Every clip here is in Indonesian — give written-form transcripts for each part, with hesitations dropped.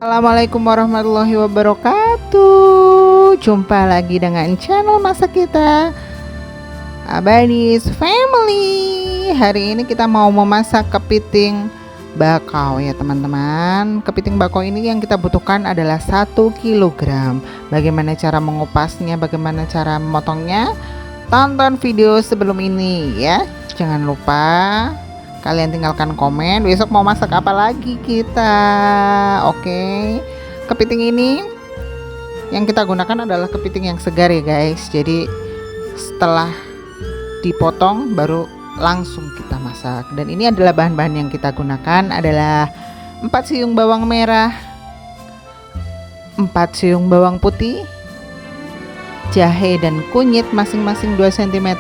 Assalamualaikum warahmatullahi wabarakatuh. Jumpa lagi dengan channel masak kita, Abadis Family. Hari ini kita mau memasak kepiting bakau ya teman-teman. Kepiting bakau ini yang kita butuhkan adalah 1 kg. Bagaimana cara mengupasnya, bagaimana cara memotongnya? Tonton video sebelum ini ya. Jangan lupa kalian tinggalkan komen besok mau masak apa lagi kita. Oke. Kepiting ini yang kita gunakan adalah kepiting yang segar ya guys. Jadi setelah dipotong baru langsung kita masak. Dan ini adalah bahan-bahan yang kita gunakan adalah 4 siung bawang merah, 4 siung bawang putih, jahe dan kunyit masing-masing 2 cm,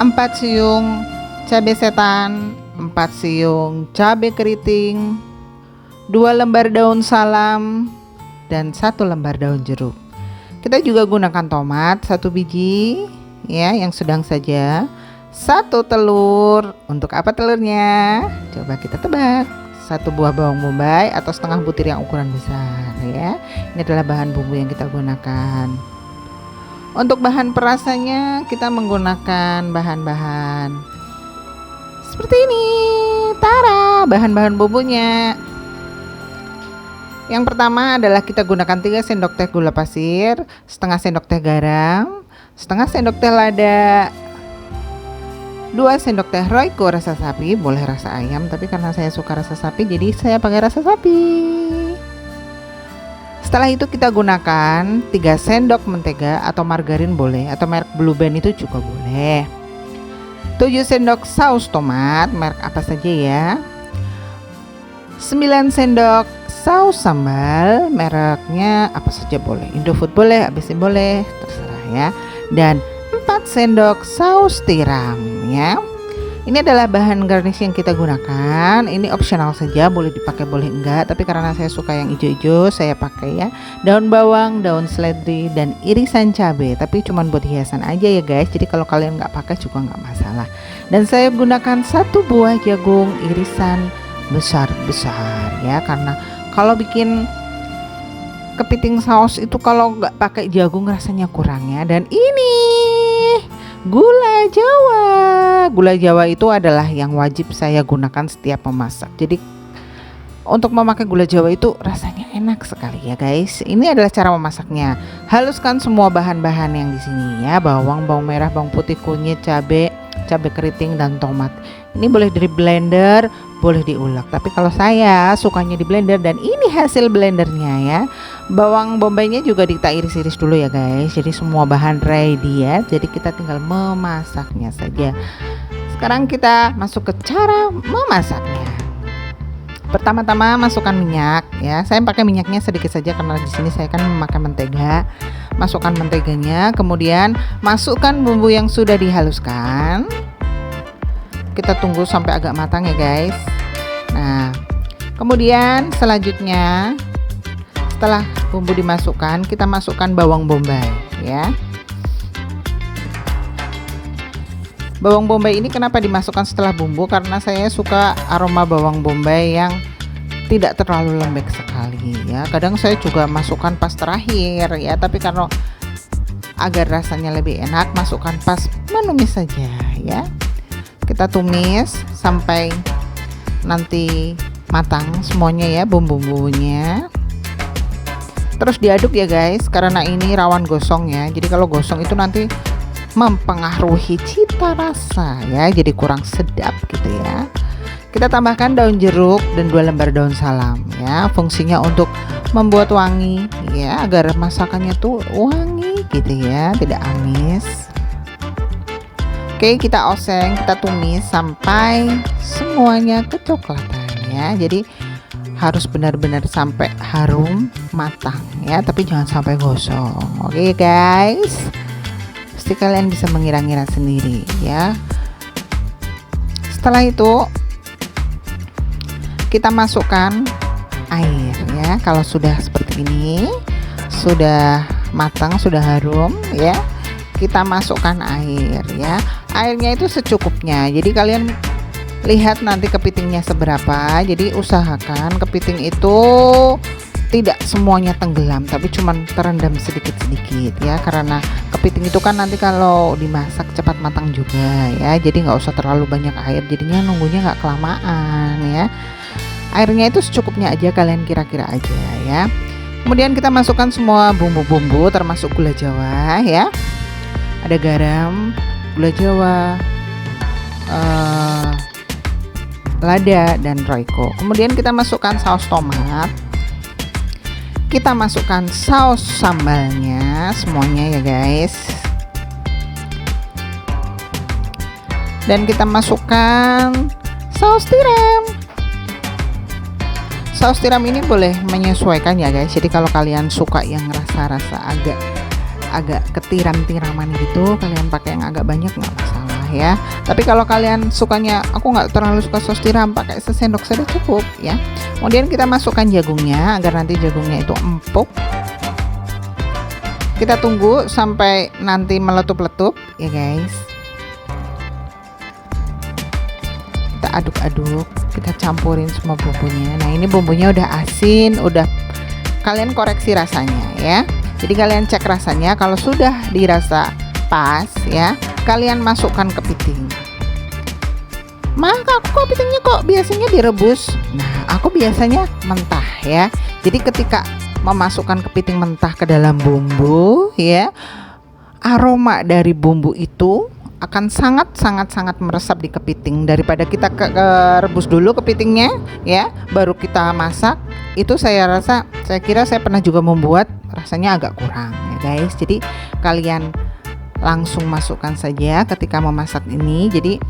4 siung cabai setan, 4 siung cabai keriting, 2 lembar daun salam, dan 1 lembar daun jeruk. Kita juga gunakan tomat 1 biji ya, yang sedang saja, 1 telur. Untuk apa telurnya? Coba kita tebak. 1 buah bawang bombay atau setengah butir yang ukuran besar ya. Ini adalah bahan bumbu yang kita gunakan. Untuk bahan perasannya kita menggunakan bahan-bahan seperti ini. Tara, bahan-bahan bumbunya. Yang pertama adalah kita gunakan 3 sendok teh gula pasir, setengah sendok teh garam, setengah sendok teh lada, 2 sendok teh Royco rasa sapi, boleh rasa ayam, tapi karena saya suka rasa sapi jadi saya pakai rasa sapi. Setelah itu kita gunakan 3 sendok mentega atau margarin boleh, atau merek Blue Band itu juga boleh. 7 sendok saus tomat, merek apa saja ya. 9 sendok saus sambal, mereknya apa saja boleh. Indofood boleh, ABC boleh, terserah ya. Dan 4 sendok saus tiram ya. Ini adalah bahan garnish yang kita gunakan. Ini opsional saja, boleh dipakai boleh enggak, tapi karena saya suka yang hijau-hijau saya pakai ya. Daun bawang, daun seledri, dan irisan cabai, tapi cuman buat hiasan aja ya guys. Jadi kalau kalian nggak pakai juga nggak masalah. Dan saya gunakan 1 buah jagung irisan besar-besar ya, karena kalau bikin kepiting saus itu kalau nggak pakai jagung rasanya kurang ya. Dan ini gula Jawa. Gula Jawa itu adalah yang wajib saya gunakan setiap memasak. Jadi untuk memakai gula Jawa itu rasanya enak sekali ya guys. Ini adalah cara memasaknya. Haluskan semua bahan-bahan yang di sini ya, bawang, bawang merah, bawang putih, kunyit, cabai keriting, dan tomat. Ini boleh di blender, boleh diulek. Tapi kalau saya sukanya di blender, dan ini hasil blendernya ya. Bawang bombaynya juga kita iris-iris dulu ya guys. Jadi semua bahan ready ya. Jadi kita tinggal memasaknya saja. Sekarang kita masuk ke cara memasaknya. Pertama-tama masukkan minyak ya. Saya pakai minyaknya sedikit saja karena di sini saya kan memakai mentega. Masukkan menteganya, kemudian masukkan bumbu yang sudah dihaluskan. Kita tunggu sampai agak matang ya guys. Nah, kemudian selanjutnya setelah bumbu dimasukkan, kita masukkan bawang bombay ya. Bawang bombay ini kenapa dimasukkan setelah bumbu? Karena saya suka aroma bawang bombay yang tidak terlalu lembek sekali ya. Kadang saya juga masukkan pas terakhir ya, tapi karena agar rasanya lebih enak masukkan pas menumis saja ya. Kita tumis sampai nanti matang semuanya ya bumbu-bumbunya. Terus diaduk ya guys, karena ini rawan gosong ya. Jadi kalau gosong itu nanti mempengaruhi cita rasa ya, jadi kurang sedap gitu ya. Kita tambahkan daun jeruk dan 2 lembar daun salam ya. Fungsinya untuk membuat wangi ya, agar masakannya tuh wangi gitu ya, tidak amis. Oke, kita oseng, kita tumis sampai semuanya kecoklatan ya. Jadi harus benar-benar sampai harum matang ya, tapi jangan sampai gosong. Oke guys, pasti kalian bisa mengira-ngira sendiri ya. Setelah itu kita masukkan air ya. Kalau sudah seperti ini, sudah matang, sudah harum ya, kita masukkan air ya. Airnya itu secukupnya. Jadi kalian lihat nanti kepitingnya seberapa. Jadi usahakan kepiting itu tidak semuanya tenggelam, tapi cuman terendam sedikit-sedikit ya, karena kepiting itu kan nanti kalau dimasak cepat matang juga ya, jadi nggak usah terlalu banyak air, jadinya nunggunya nggak kelamaan ya. Airnya itu secukupnya aja, kalian kira-kira aja ya. Kemudian kita masukkan semua bumbu-bumbu termasuk gula jawa ya, ada garam, gula jawa, lada dan royco. Kemudian kita masukkan saus tomat, kita masukkan saus sambalnya semuanya ya guys, dan kita masukkan saus tiram. Saus tiram ini boleh menyesuaikan ya guys, jadi kalau kalian suka yang rasa-rasa agak ketiram-tiraman gitu, kalian pakai yang agak banyak nggak masalah ya. Tapi kalau kalian sukanya, aku nggak terlalu suka saus tiram, pakai sesendok saja cukup ya. Kemudian kita masukkan jagungnya agar nanti jagungnya itu empuk. Kita tunggu sampai nanti meletup-letup ya guys. Kita aduk-aduk, kita campurin semua bumbunya. Nah ini bumbunya udah asin, udah, kalian koreksi rasanya ya. Jadi kalian cek rasanya, kalau sudah dirasa pas ya, kalian masukkan kepiting. Maka aku kepitingnya kok biasanya direbus. Nah, aku biasanya mentah ya. Jadi ketika memasukkan kepiting mentah ke dalam bumbu ya, aroma dari bumbu itu akan sangat meresap di kepiting, daripada kita rebus dulu kepitingnya ya, baru kita masak. Itu saya kira saya pernah juga membuat, rasanya agak kurang ya guys. Jadi kalian langsung masukkan saja ketika memasak ini. Jadi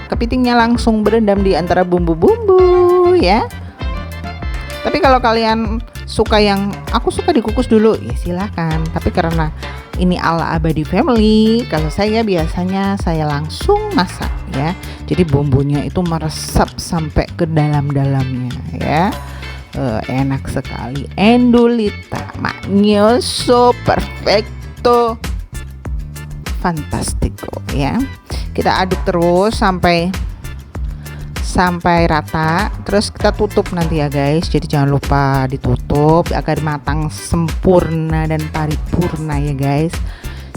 kepitingnya langsung berendam di antara bumbu-bumbu ya. Tapi kalau kalian suka yang aku suka dikukus dulu ya silakan. Tapi karena ini ala Abadi Family, kalau saya biasanya saya langsung masak ya. Jadi bumbunya itu meresap sampai ke dalam-dalamnya ya. Enak sekali. Endulita, magnoso, perfecto, fantastico ya. Kita aduk terus sampai rata, terus kita tutup nanti ya guys. Jadi jangan lupa ditutup agar matang sempurna dan paripurna ya guys.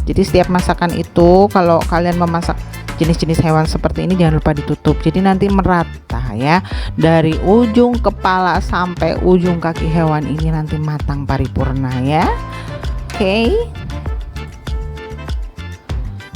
Jadi setiap masakan itu kalau kalian memasak jenis-jenis hewan seperti ini jangan lupa ditutup, jadi nanti merata ya, dari ujung kepala sampai ujung kaki hewan ini nanti matang paripurna ya. Oke.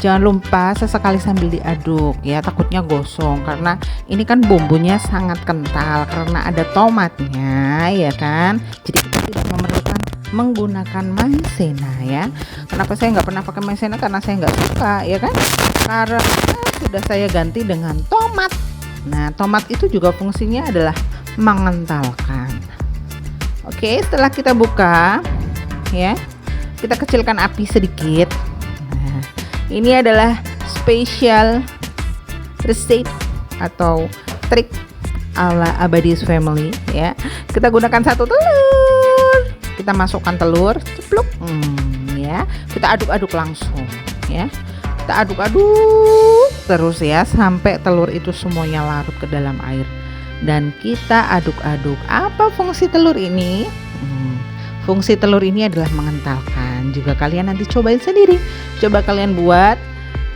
Jangan lupa sesekali sambil diaduk ya, takutnya gosong karena ini kan bumbunya sangat kental karena ada tomatnya ya kan. Jadi kita tidak memerlukan menggunakan maizena ya. Kenapa saya nggak pernah pakai maizena? Karena saya nggak suka ya kan. Karena sudah saya ganti dengan tomat. Nah tomat itu juga fungsinya adalah mengentalkan. Oke, setelah kita buka ya, kita kecilkan api sedikit. Ini adalah spesial resep atau trik ala Abadi's Family ya. Kita gunakan satu telur. Kita masukkan telur, ceplok ya. Kita aduk-aduk langsung ya. Kita aduk-aduk terus ya sampai telur itu semuanya larut ke dalam air. Dan kita aduk-aduk. Apa fungsi telur ini? Fungsi telur ini adalah mengentalkan. Juga kalian nanti cobain sendiri. Coba kalian buat,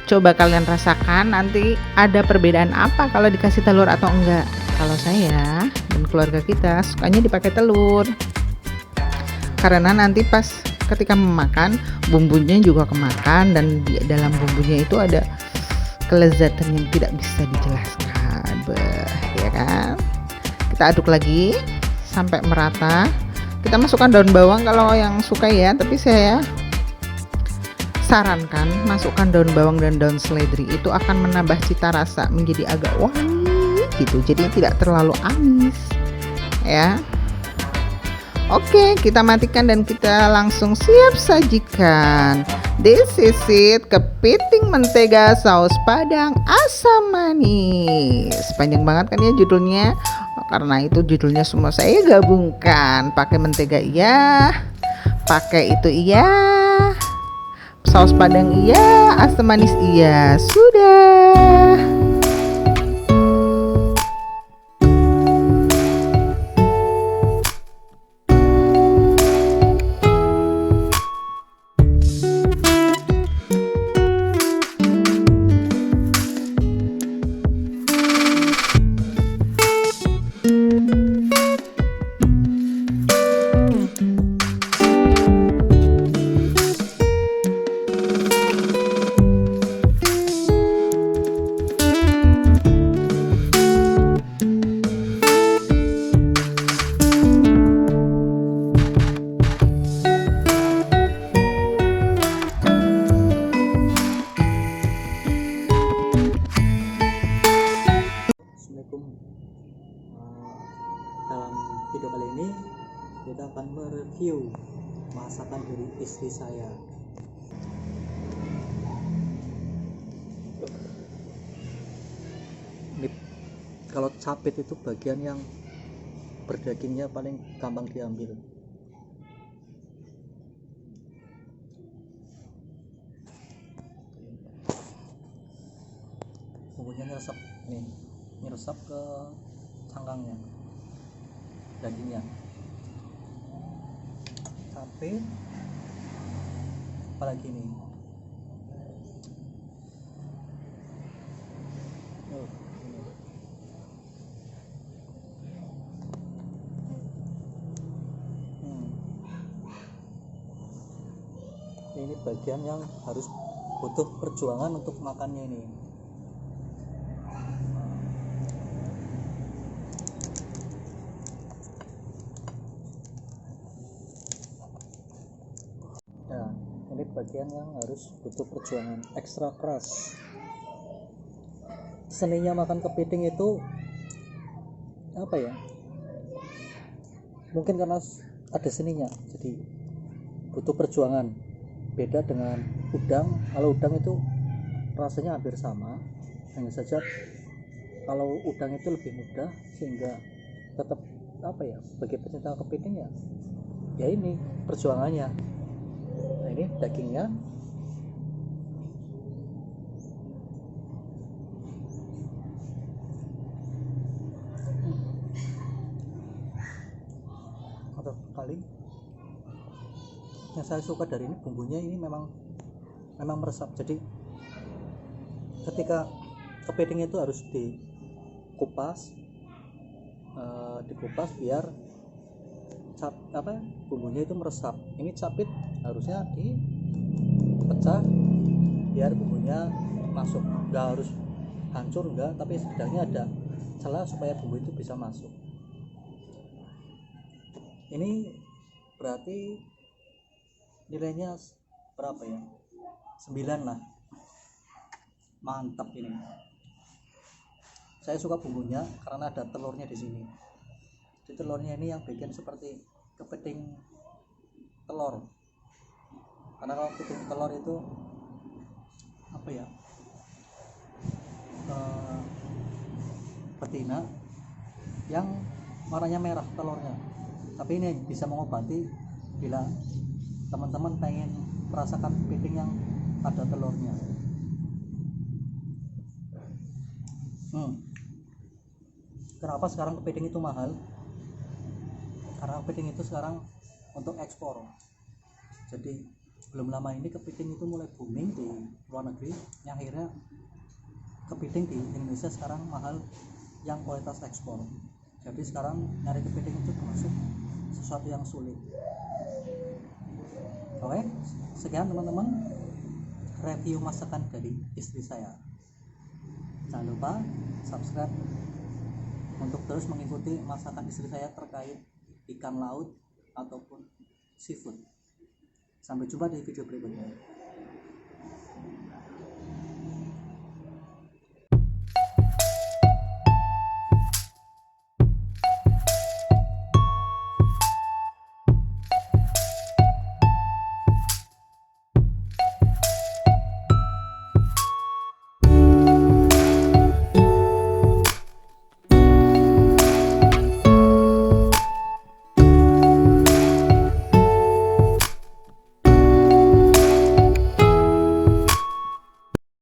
coba kalian rasakan nanti ada perbedaan apa kalau dikasih telur atau enggak. Kalau saya dan keluarga kita sukanya dipakai telur. Karena nanti pas ketika memakan bumbunya juga kemakan, dan di dalam bumbunya itu ada kelezatan yang tidak bisa dijelaskan. Ya kan? Kita aduk lagi sampai merata. Kita masukkan daun bawang kalau yang suka ya, tapi saya sarankan masukkan daun bawang dan daun seledri, itu akan menambah cita rasa menjadi agak wangi gitu, jadi tidak terlalu amis ya. Oke, kita matikan dan kita langsung siap sajikan. This is it, kepiting mentega saus padang asam manis. Panjang banget kan ya judulnya, karena itu judulnya semua saya gabungkan. Pakai mentega iya, pakai itu iya, saus padang iya, asam manis iya, sudah. Video kali ini kita akan mereview masakan dari istri saya. Ini kalau capit itu bagian yang berdagingnya paling gampang diambil. Bumbunya nyeresap nih, nyeresap ke cangkangnya, dagingnya. Cabai, apalagi nih, ini. Ini bagian yang harus butuh perjuangan untuk makannya ini. Nah, ini bagian yang harus butuh perjuangan ekstra keras. Seninya makan kepiting itu apa ya? Mungkin karena ada seninya, jadi butuh perjuangan. Beda dengan udang. Kalau udang itu rasanya hampir sama, hanya saja kalau udang itu lebih mudah, sehingga tetap apa ya, bagi pecinta kepiting ya ini perjuangannya. Nah, ini dagingnya. Atau kali yang saya suka dari ini, bumbunya ini memang meresap. Jadi ketika kepiting itu harus dikupas biar bumbunya itu meresap. Ini capit harusnya dipecah biar bumbunya masuk, nggak harus hancur, enggak, tapi setidaknya ada celah supaya bumbu itu bisa masuk. Ini berarti nilainya berapa ya, 9 lah. Mantap ini. Saya suka bumbunya karena ada telurnya di sini. Di telurnya ini yang bikin seperti kepiting telur. Karena kalau kepiting telur itu apa ya, betina yang warnanya merah telurnya. Tapi ini bisa mengobati bila teman-teman pengen merasakan kepiting yang ada telurnya. Kenapa sekarang kepiting itu mahal? Karena kepiting itu sekarang untuk ekspor. Jadi belum lama ini kepiting itu mulai booming di luar negeri, yang akhirnya kepiting di Indonesia sekarang mahal yang kualitas ekspor. Jadi sekarang nyari kepiting itu termasuk sesuatu yang sulit. Oke, sekian teman-teman review masakan dari istri saya. Jangan lupa subscribe untuk terus mengikuti masakan istri saya terkait ikan laut ataupun seafood. Sampai jumpa di video berikutnya.